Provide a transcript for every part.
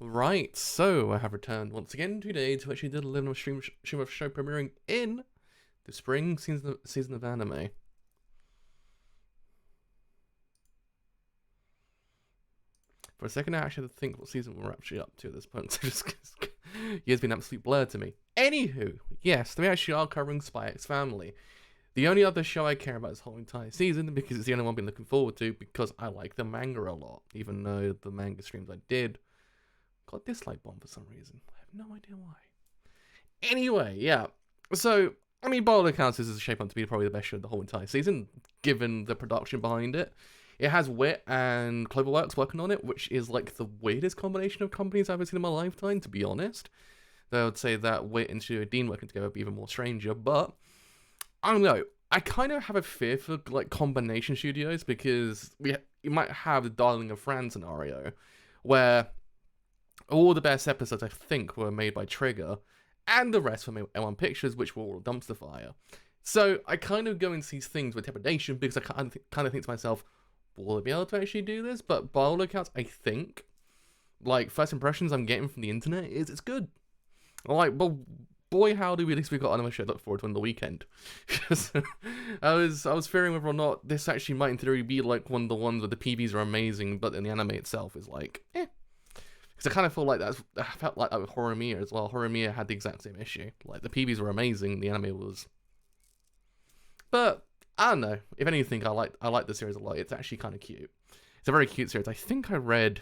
Right, so I have returned once again today to actually do a little stream of show premiering in the spring season of anime. For a second, I actually had to think what season we're actually up to at this point. So just years been an absolute blur to me. Anywho, yes, we actually are covering Spy X Family. The only other show I care about this whole entire season, because it's the only one I've been looking forward to, because I like the manga a lot, even though the manga streams I did got dislike bomb for some reason. I have no idea why. Anyway, yeah. So, I mean, by all accounts, this is shaping up to be probably the best show of the whole entire season, given the production behind it. It has Wit and Cloverworks working on it, which is like the weirdest combination of companies I've ever seen in my lifetime, to be honest. Though I would say that Wit and Studio Dean working together would be even more stranger, but I don't know. I kind of have a fear for like combination studios because you might have the Darling of Fran scenario where all the best episodes, I think, were made by Trigger, and the rest were made by L1 Pictures, which were all dumpster fire. So I kind of go into these things with trepidation because I kind of think to myself, will I be able to actually do this? But by all accounts, I think, like, first impressions I'm getting from the internet is it's good. Like, but boy, howdy, at least we got another show to look forward to on the weekend. I was fearing whether or not this actually might, in theory, be like one of the ones where the PVs are amazing, but then the anime itself is like, eh. Because I kind of feel like I felt like that with Horimiya as well. Horimiya had the exact same issue. Like, the PVs were amazing, the anime was... But, I don't know. If anything, I like the series a lot. It's actually kind of cute. It's a very cute series. I think I read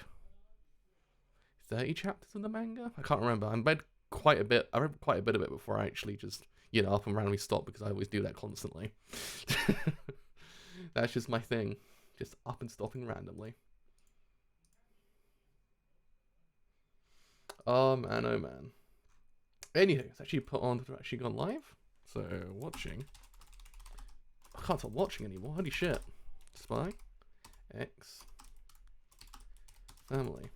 30 chapters of the manga? I can't remember. I read quite a bit. I read quite a bit of it before I actually just, up and randomly stop, because I always do that constantly. That's just my thing. Just up and stopping randomly. Oh man, oh man. Anywho, it's actually put on to actually gone live. So, watching. I can't stop watching anymore. Holy shit. Spy X Family.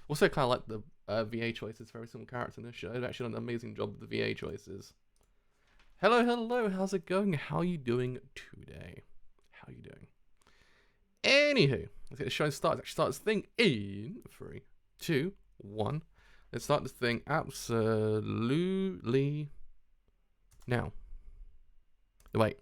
Also, kind of like the VA choices for every single character in this show. They've actually done an amazing job with the VA choices. Hello, hello. How's it going? How are you doing today? How are you doing? Anywho, let's get the show started. Actually, start this thing in 3, 2, 1. Let's start this thing absolutely now. Wait.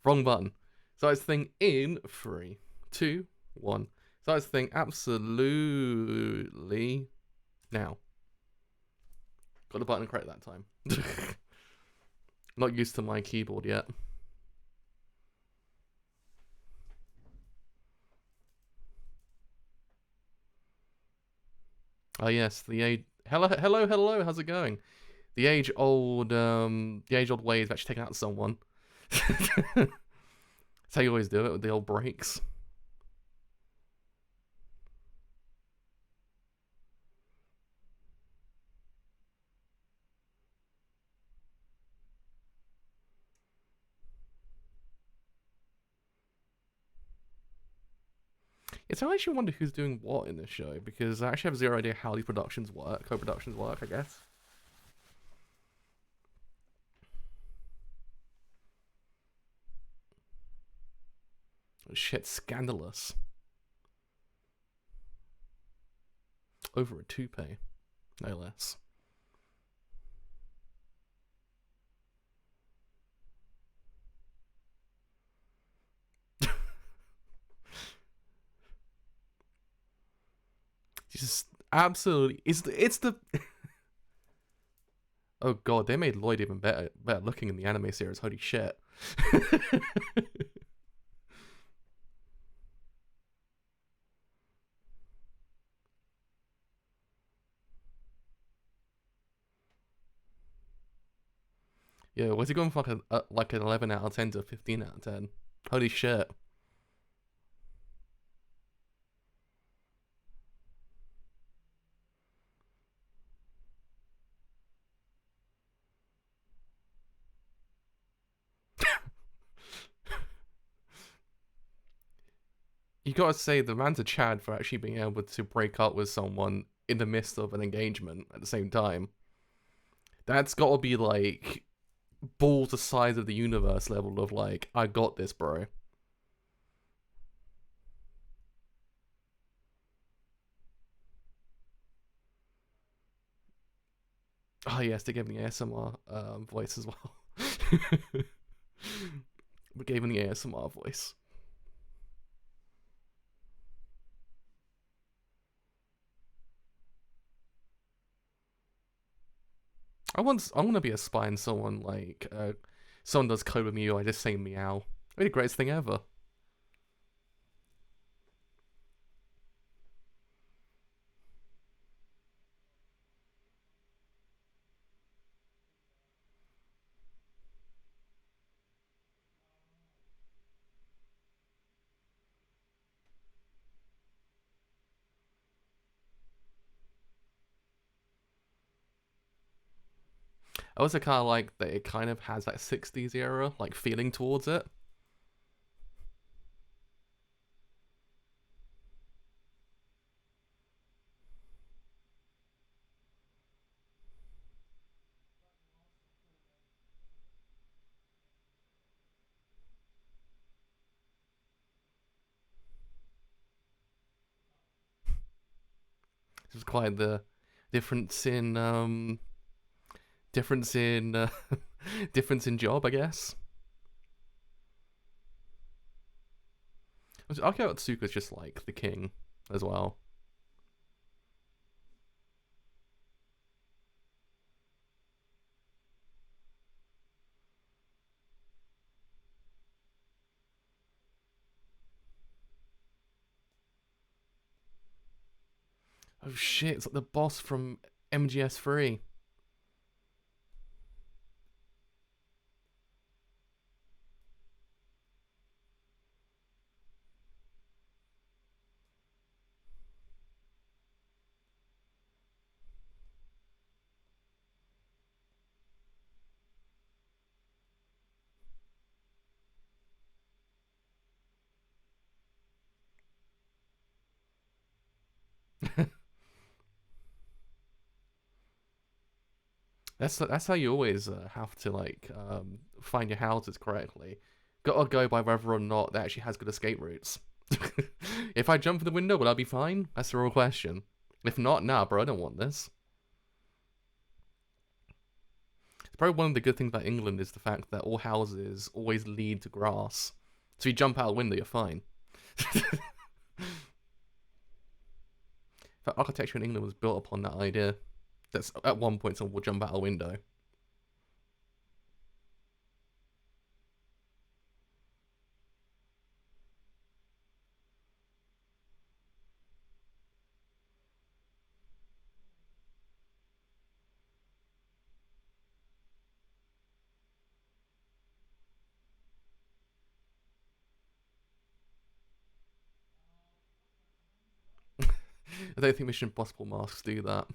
Wrong button. Start this thing in 3, 2, 1. Start this thing absolutely now. Got the button correct that time. Not used to my keyboard yet. Oh yes, the age. Hello, hello, hello. How's it going? The age-old way is actually taking out someone. That's how you always do it with the old breaks. It's I actually wonder who's doing what in this show, because I actually have zero idea how these productions work, co-productions work, I guess. Oh, shit, scandalous. Over a toupee, no less. Just absolutely, it's the oh god, they made Lloyd even better looking in the anime series. Holy shit. Yeah, was he going for like an 11 out of 10 to a 15 out of 10? Holy shit. You gotta say, the man's a Chad for actually being able to break up with someone in the midst of an engagement at the same time. That's gotta be like balls the size of the universe level of like, I got this, bro. Oh yes, they gave me the ASMR voice as well. We gave him the ASMR voice. I want to be a spy and someone like someone does code with me or I just say meow. It'd be the greatest thing ever. I also kind of like that it kind of has that 60s era like feeling towards it. It's quite the difference in difference in difference in job, I guess. Akio Otsuka's just like the king as well. Oh shit, it's like the boss from MGS3. That's how you always have to like find your houses correctly. Gotta go by whether or not that actually has good escape routes. If I jump from the window, will I be fine? That's the real question. If not, nah, bro, I don't want this. It's probably one of the good things about England is the fact that all houses always lead to grass. So you jump out a window, you're fine. The architecture in England was built upon that idea. That's at one point someone will jump out a window. I don't think Mission Impossible masks do that.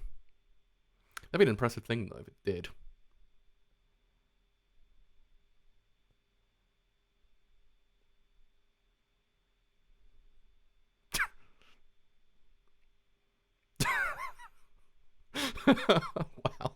That'd be an impressive thing though if it did. Wow.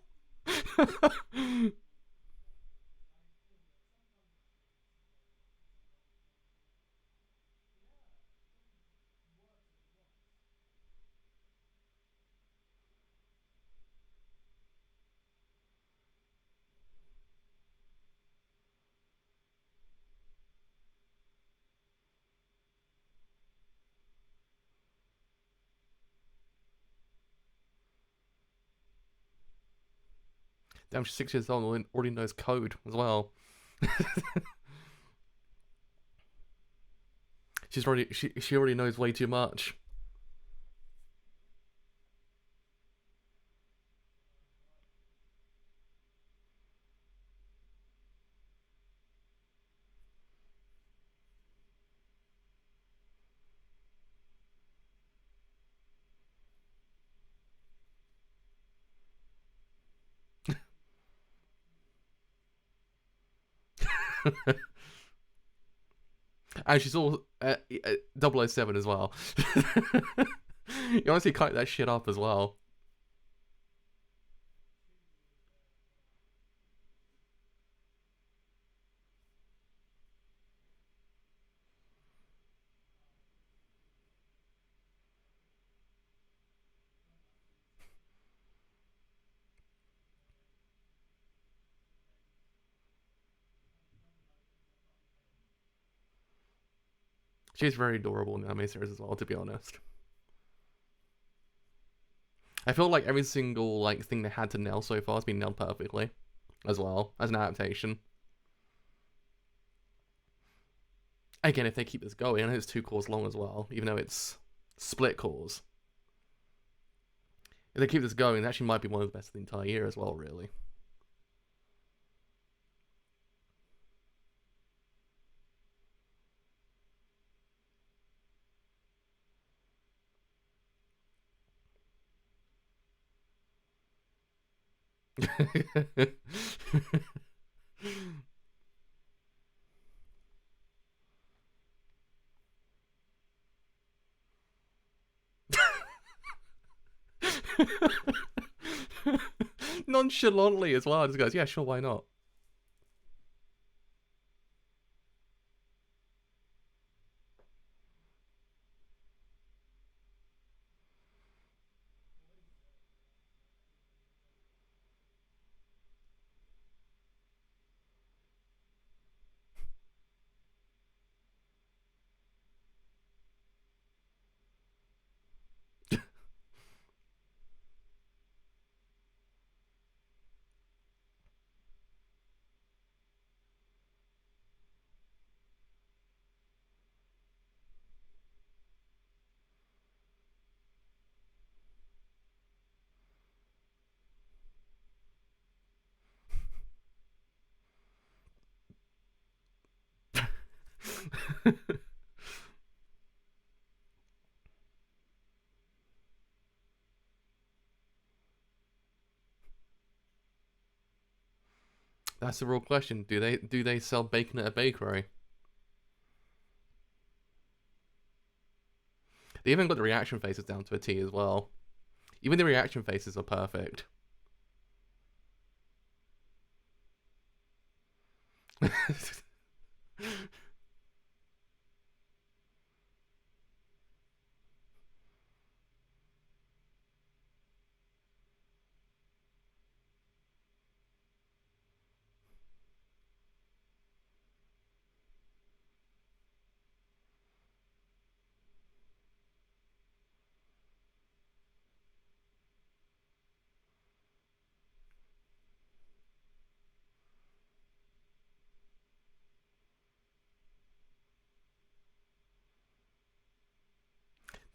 Damn, she's 6 years old and already knows code as well. She already knows way too much. And she's all 007 as well. You honestly cut that shit up as well. She's very adorable in the anime series as well, to be honest. I feel like every single like thing they had to nail so far has been nailed perfectly, as well as an adaptation. Again, if they keep this going, I know it's 2 cours long as well, even though it's split cours. If they keep this going, it actually might be one of the best of the entire year as well, really. Nonchalantly as well, just goes, yeah, sure, why not? That's the real question. Do they sell bacon at a bakery? They even got the reaction faces down to a T as well. Even the reaction faces are perfect. The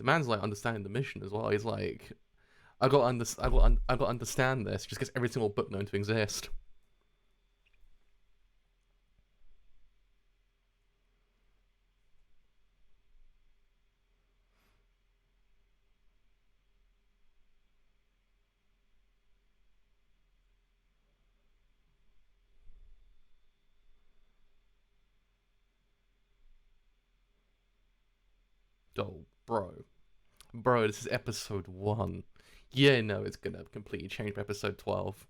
man's like understanding the mission as well. He's like, I got to understand this just because every single book known to exist. Oh, bro, this is episode 1. Yeah, no, it's gonna completely change by episode 12.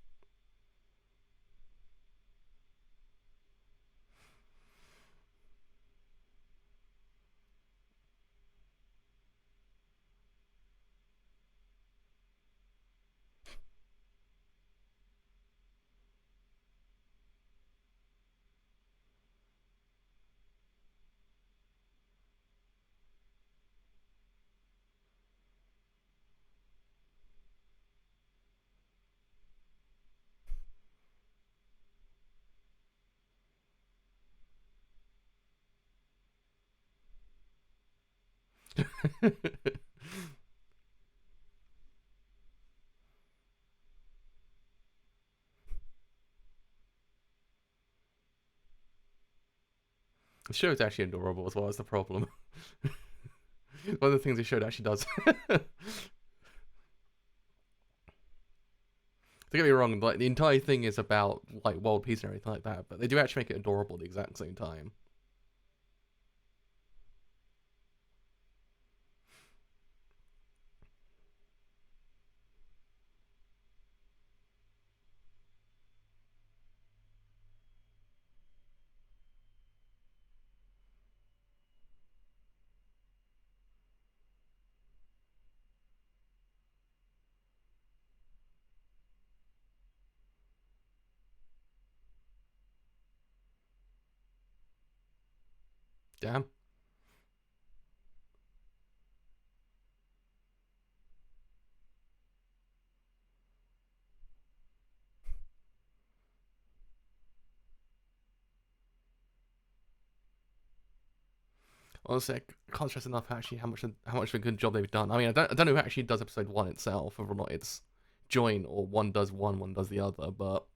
The show is actually adorable as well as the problem. One of the things the show actually does. Don't get me wrong, like the entire thing is about like world peace and everything like that, but they do actually make it adorable at the exact same time. Damn. Honestly, I can't stress enough actually how much of a good job they've done. I mean, I don't know who actually does episode 1 itself, whether or not it's joint or one does one does the other, but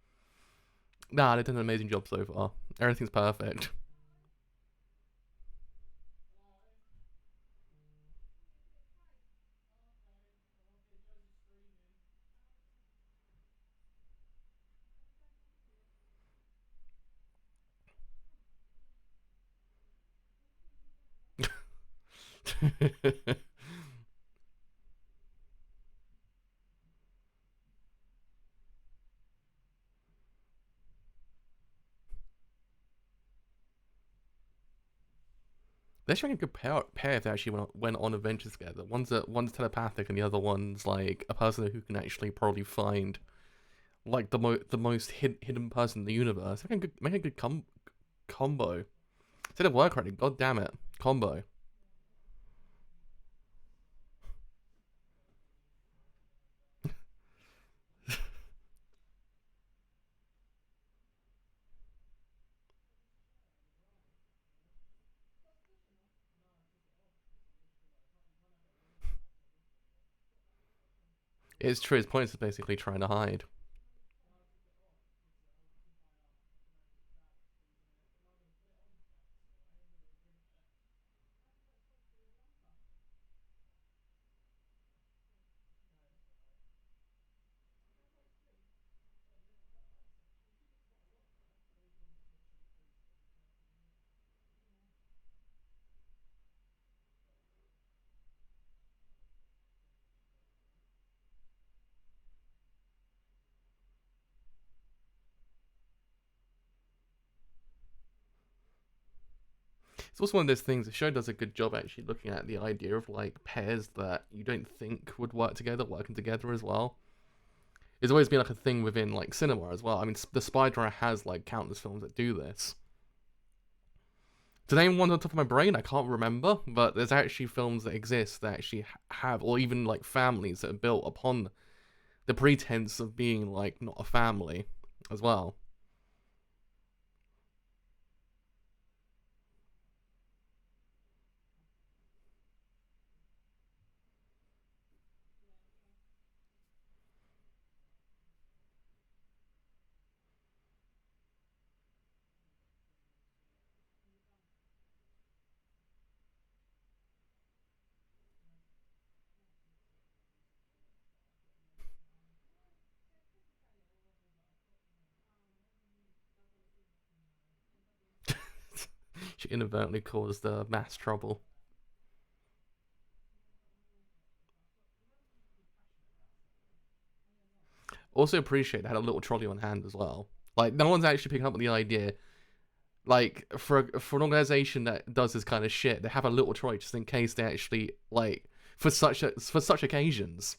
nah, they've done an amazing job so far. Everything's perfect. They're showing a good pair if they actually went on adventures together. One's telepathic and the other one's like a person who can actually probably find like the most hidden person in the universe. Make a good combo. Said it work already. God damn it, combo. It's true. His point is basically trying to hide. It's also one of those things. The show does a good job actually looking at the idea of like pairs that you don't think would work together, working together as well. It's always been like a thing within like cinema as well. I mean, the Spider has like countless films that do this. To name one on the top of my brain, I can't remember, but there's actually films that exist that actually have, or even like families that are built upon the pretense of being like not a family as well. She inadvertently caused mass trouble. Also appreciate they had a little trolley on hand as well. Like no one's actually picking up on the idea. Like for an organization that does this kind of shit, they have a little trolley just in case they actually like for such occasions.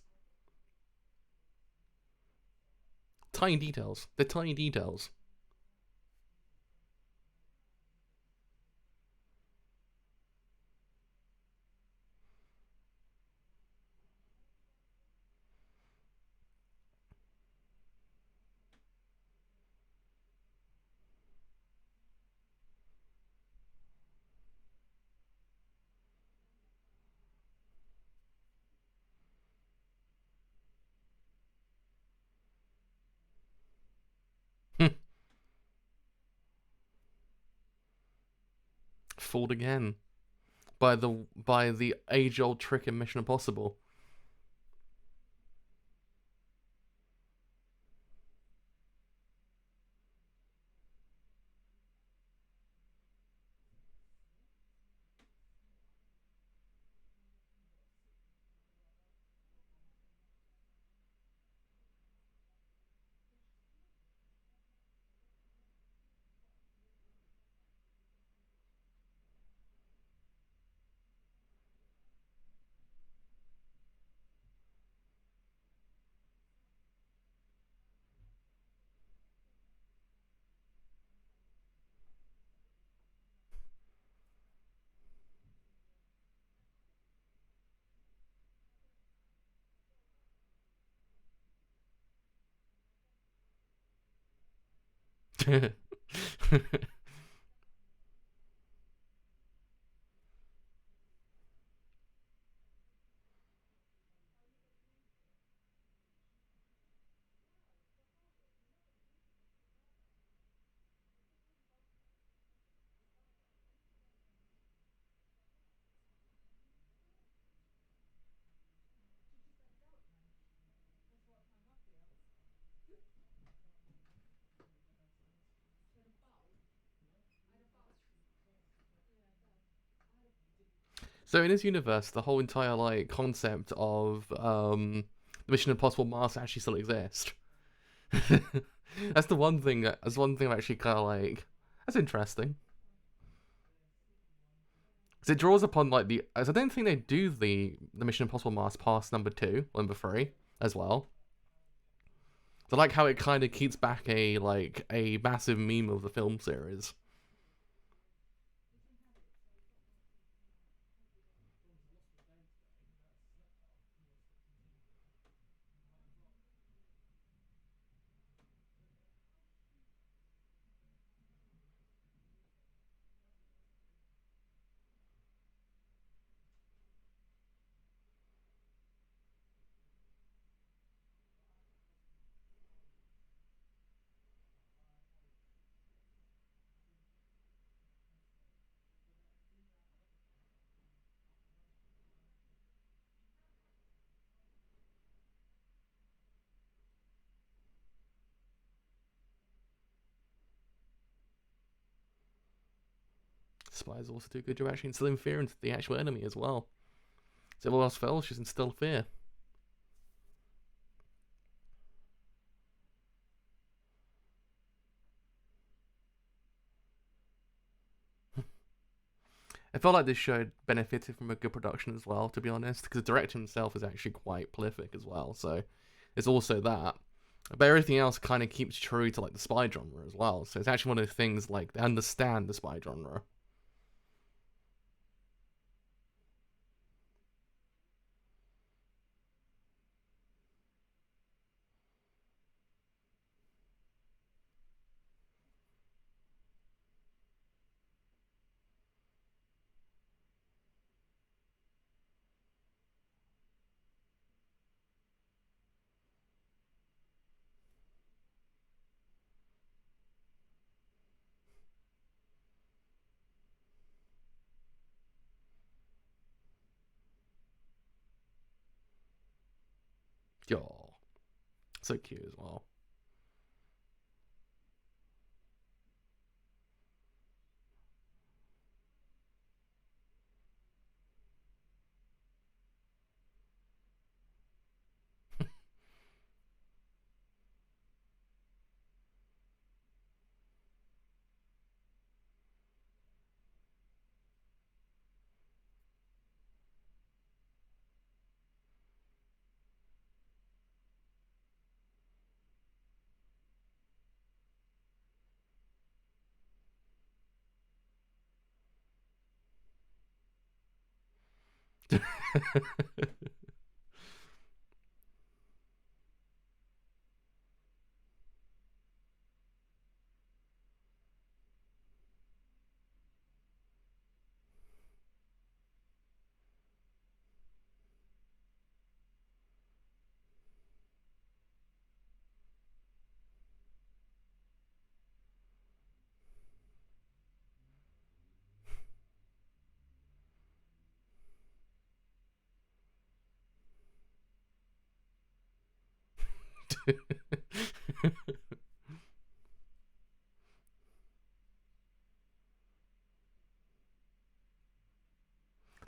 Tiny details. They're tiny details. Fooled again by the age old trick in Mission Impossible. So in this universe, the whole entire like concept of the Mission Impossible Mars actually still exists. That's the one thing. That's one thing I'm actually kind of like. That's interesting. Because it draws upon like the. As I don't think they do the Mission Impossible Mars past number 2, number 3 as well. So I like how it kind of keeps back a massive meme of the film series. Spies also do a good job actually instilling fear into the actual enemy as well. So if all else fails, just instill fear. I felt like this show benefited from a good production as well, to be honest, because the director himself is actually quite prolific as well. So it's also that. But everything else kind of keeps true to like the spy genre as well. So it's actually one of the things like they understand the spy genre. Yo, so cute as well.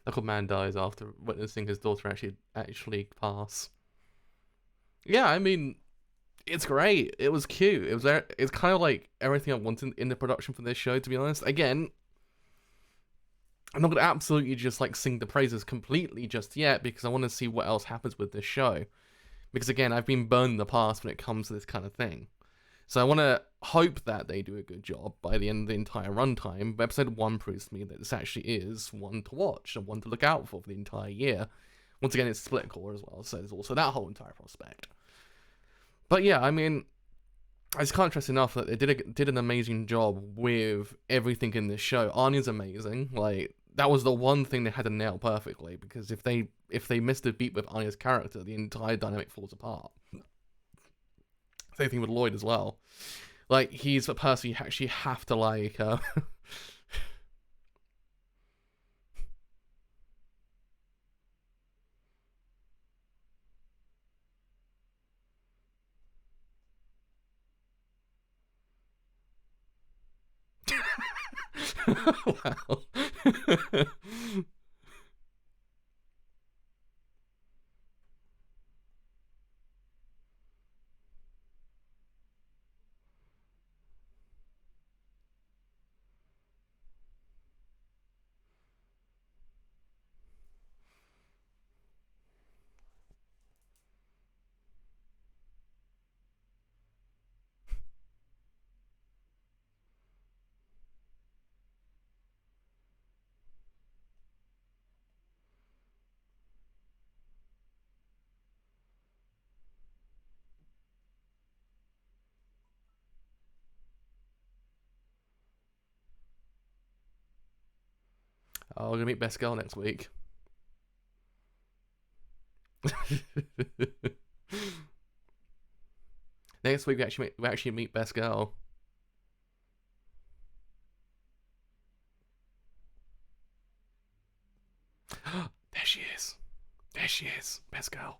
Like a man dies after witnessing his daughter actually pass. Yeah, I mean, it's great. It was cute. It's kind of like everything I wanted in the production for this show. To be honest, again, I'm not gonna absolutely just like sing the praises completely just yet because I want to see what else happens with this show. Because again, I've been burned in the past when it comes to this kind of thing. So I want to hope that they do a good job by the end of the entire runtime. But episode 1 proves to me that this actually is one to watch and one to look out for the entire year. Once again, it's split core as well, so there's also that whole entire prospect. But yeah, I mean, it's can't stress enough that they did an amazing job with everything in this show. Arnie's amazing. Like, that was the one thing they had to nail perfectly, because if they missed a beat with Arnie's character, the entire dynamic falls apart. Same thing with Lloyd as well. Like, he's a person you actually have to like. Wow. Oh, we're gonna meet Best Girl next week. Next week we actually meet Best Girl. There she is. There she is. Best Girl.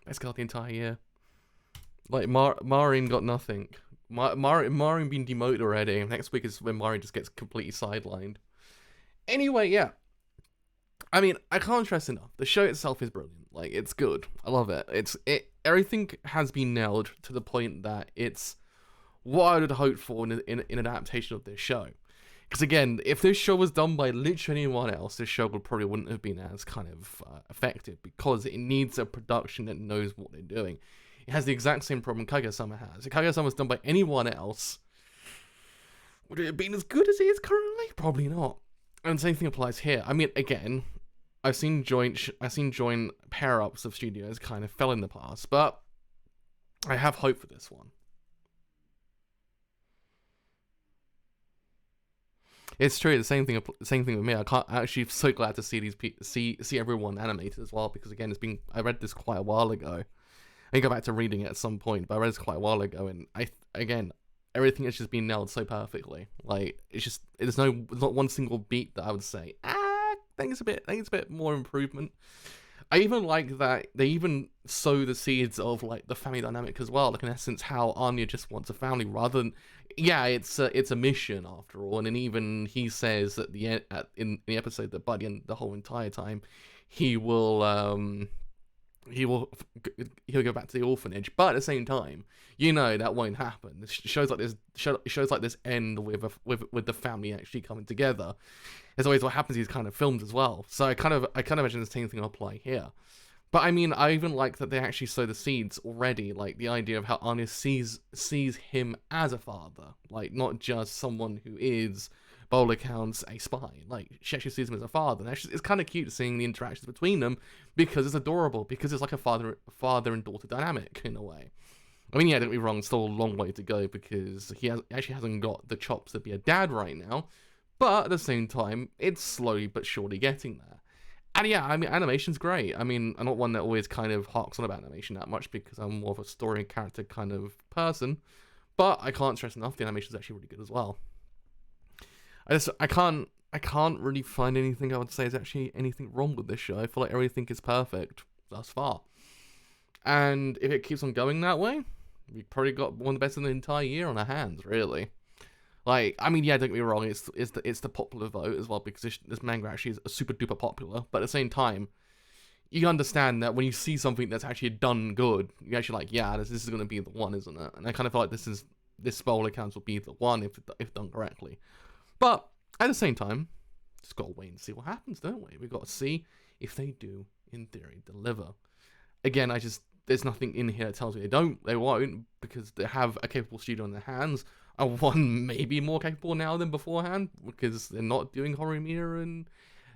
Best Girl the entire year. Like Marin got nothing. Marin been demoted already. Next week is when Marin just gets completely sidelined. Anyway, yeah. I mean, I can't stress enough. The show itself is brilliant. Like, it's good. I love it. Everything has been nailed to the point that it's what I would hope for in an adaptation of this show. Because again, if this show was done by literally anyone else, this show probably wouldn't have been as kind of effective, because it needs a production that knows what they're doing. It has the exact same problem Kaguya-sama has. If Kaguya-sama was done by anyone else, would it have been as good as it is currently? Probably not. And the same thing applies here. I mean, again, I've seen joint pair-ups of studios kind of fell in the past, but I have hope for this one. It's true. The same thing with me. I'm actually so glad to see see everyone animated as well, because again, I read this quite a while ago. I can go back to reading it at some point, but I read this quite a while ago, and again, everything has just been nailed so perfectly. Like, there's not one single beat that I would say, I think it's a bit more improvement. I even like that they even sow the seeds of like the family dynamic as well. Like, in essence, how Anya just wants a family rather than, yeah, it's a mission after all. And then even he says at the end, in the episode, that by the end, the whole entire time, he'll go back to the orphanage. But at the same time, you know that won't happen. Shows like this end with the family actually coming together. It's always what happens in these kind of films as well. So I kind of imagine the same thing will apply here. But I mean, I even like that they actually sow the seeds already, like the idea of how Anya sees him as a father, like not just someone who is, by all accounts, a spy. Like, she actually sees him as a father. And actually, it's kind of cute seeing the interactions between them, because it's adorable, because it's like a father and daughter dynamic in a way. I mean, yeah, don't get me wrong, still a long way to go, because he actually hasn't got the chops to be a dad right now. But at the same time, it's slowly but surely getting there. And yeah, I mean, animation's great. I mean, I'm not one that always kind of harks on about animation that much, because I'm more of a story and character kind of person. But I can't stress enough, the animation's actually really good as well. I can't really find anything I would say is actually anything wrong with this show. I feel like everything is perfect thus far. And if it keeps on going that way, we've probably got one of the best in the entire year on our hands, really. Like, I mean, yeah, don't get me wrong, it's the popular vote as well, because this manga actually is super duper popular. But at the same time, you understand that when you see something that's actually done good, you're actually like, yeah, this is going to be the one, isn't it? And I kind of feel like this spoiler counts will be the one if done correctly. But at the same time, just gotta wait and see what happens, don't we? We've got to see if they do, in theory, deliver. Again, there's nothing in here that tells me they won't, because they have a capable studio on their hands. One maybe more capable now than beforehand, because they're not doing Horimiya and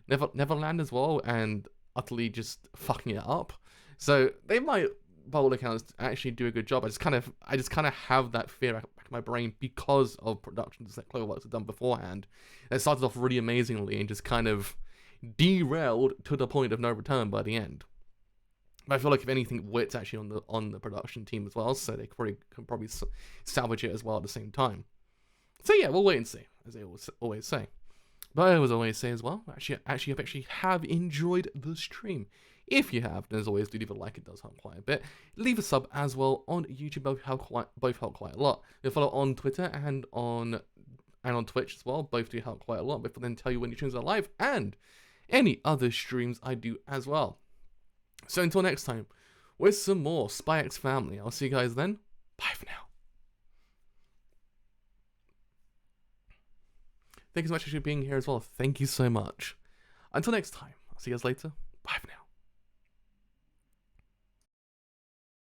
Neverland as well, and utterly just fucking it up. So they might, by all accounts, actually do a good job. I just kind of have that fear back in my brain, because of productions that Cloverworks have done beforehand. It started off really amazingly and just kind of derailed to the point of no return by the end. But I feel like, if anything, Wit's actually on the production team as well, so they can probably salvage it as well at the same time. So yeah, we'll wait and see, as they always say. But I always say as well, actually have enjoyed the stream. If you have, then as always, do leave a like, it does help quite a bit. Leave a sub as well on YouTube, both help quite a lot. You follow on Twitter and on Twitch as well, both do help quite a lot. But for then tell you when your streams are live, and any other streams I do as well. So until next time, with some more Spy X Family, I'll see you guys then. Bye for now. Thank you so much for being here as well. Thank you so much. Until next time, I'll see you guys later.